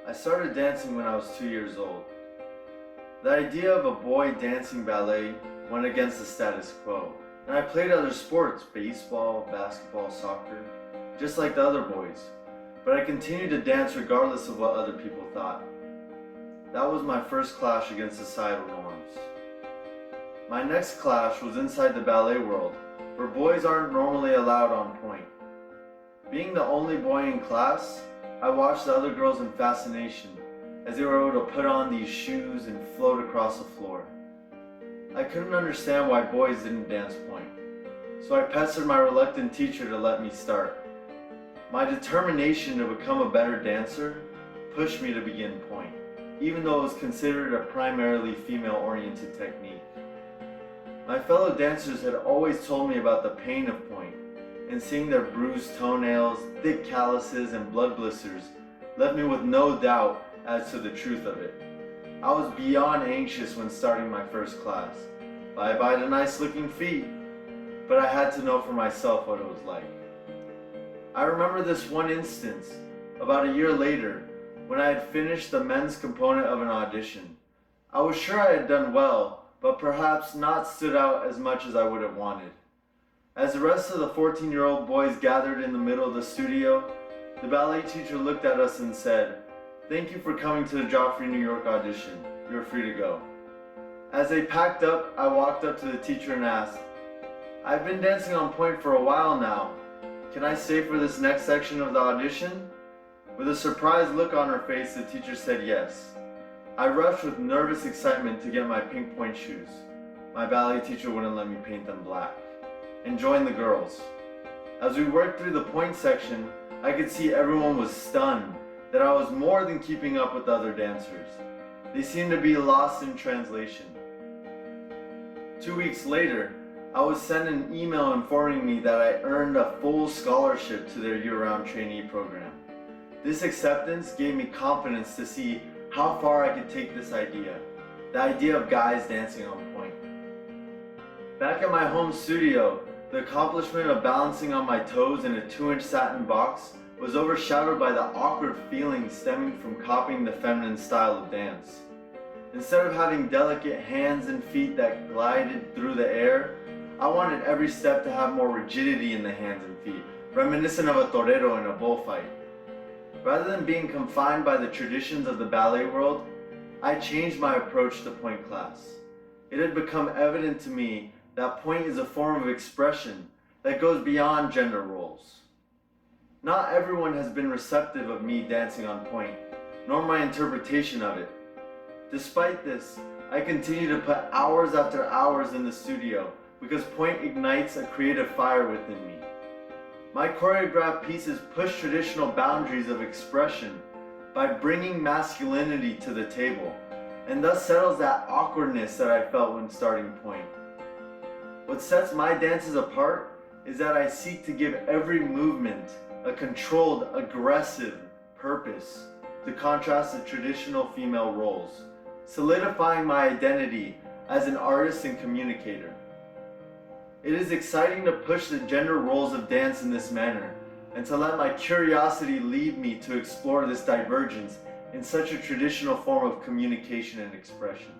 I started dancing when I was 2 years old. The idea of a boy dancing ballet went against the status quo, and I played other sports, baseball, basketball, soccer, just like the other boys, but I continued to dance regardless of what other people thought. That was my first clash against societal norms. My next clash was inside the ballet world, where boys aren't normally allowed on point. Being the only boy in class, I watched the other girls in fascination as they were able to put on these shoes and float across the floor. I couldn't understand why boys didn't dance point, so I pestered my reluctant teacher to let me start. My determination to become a better dancer pushed me to begin point, even though it was considered a primarily female-oriented technique. My fellow dancers had always told me about the pain of point, and seeing their bruised toenails, thick calluses, and blood blisters left me with no doubt as to the truth of it. I was beyond anxious when starting my first class. Bye-bye to nice looking feet, but I had to know for myself what it was like. I remember this one instance, about a year later, when I had finished the men's component of an audition. I was sure I had done well, but perhaps not stood out as much as I would have wanted. As the rest of the 14-year-old boys gathered in the middle of the studio, the ballet teacher looked at us and said, "Thank you for coming to the Joffrey, New York audition. You're free to go." As they packed up, I walked up to the teacher and asked, "I've been dancing on point for a while now. Can I stay for this next section of the audition?" With a surprised look on her face, the teacher said yes. I rushed with nervous excitement to get my pink point shoes. My ballet teacher wouldn't let me paint them black. And joined the girls. As we worked through the point section, I could see everyone was stunned that I was more than keeping up with the other dancers. They seemed to be lost in translation. 2 weeks later, I was sent an email informing me that I earned a full scholarship to their year-round trainee program. This acceptance gave me confidence to see how far I could take this idea, the idea of guys dancing on point. Back at my home studio, the accomplishment of balancing on my toes in a 2-inch satin box was overshadowed by the awkward feeling stemming from copying the feminine style of dance. Instead of having delicate hands and feet that glided through the air, I wanted every step to have more rigidity in the hands and feet, reminiscent of a torero in a bullfight. Rather than being confined by the traditions of the ballet world, I changed my approach to point class. It had become evident to me that point is a form of expression that goes beyond gender roles. Not everyone has been receptive of me dancing on point, nor my interpretation of it. Despite this, I continue to put hours after hours in the studio because point ignites a creative fire within me. My choreographed pieces push traditional boundaries of expression by bringing masculinity to the table, and thus settles that awkwardness that I felt when starting point. What sets my dances apart is that I seek to give every movement a controlled, aggressive purpose to contrast the traditional female roles, solidifying my identity as an artist and communicator. It is exciting to push the gender roles of dance in this manner, and to let my curiosity lead me to explore this divergence in such a traditional form of communication and expression.